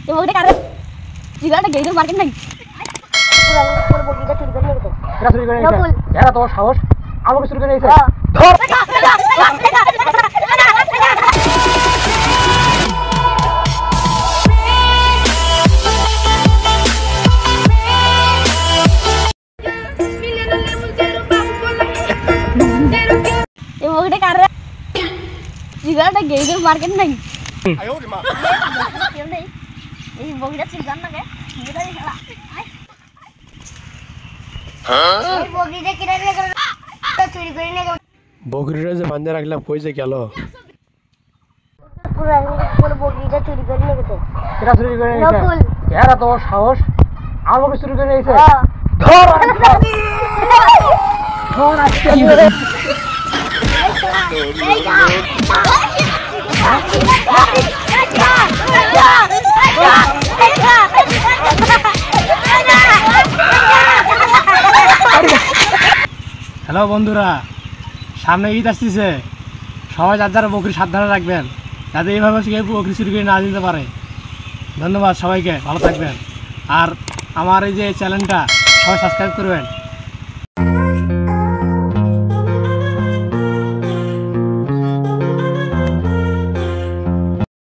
ये बकरी का जिगरा टा गेइदर मार्केट নাই পুরো বকরিটা চুরি করে নিয়ে গেছে এরা চুরি করে নিয়েছে এরা তো সাহস আমাকে চুরি করে নিয়েছে ধর ये बकरी का जिगरा टा गेइदर मार्केट নাই আয়ো রে মা কেউ নেই এই বকরিটা চুরি কর না কে এটা খেলা হ্যাঁ এই বকরিটা কিনে নিয়ে গেল তো চুরি করে নিয়ে গেল বকরিটা যে বাঁধে রাখলাম কই যে গেল পুরো বকরিটা চুরি করে নিয়ে গেছে এরা চুরি করে নিয়েছে এরা তো সাহস আমাকে চুরি করে নিয়েছে ধর ধর আজকে হ্যালো বন্ধুরা সামনে ঈদ আসতেছে সবাই যার যারা বকরি সাবধানে রাখবেন যাতে এইভাবে কেউ বকরি চুরি করে না দিতে পারে ধন্যবাদ সবাইকে ভালো থাকবেন আর আমার এই যে চ্যানেলটা সবাই সাবস্ক্রাইব করবেন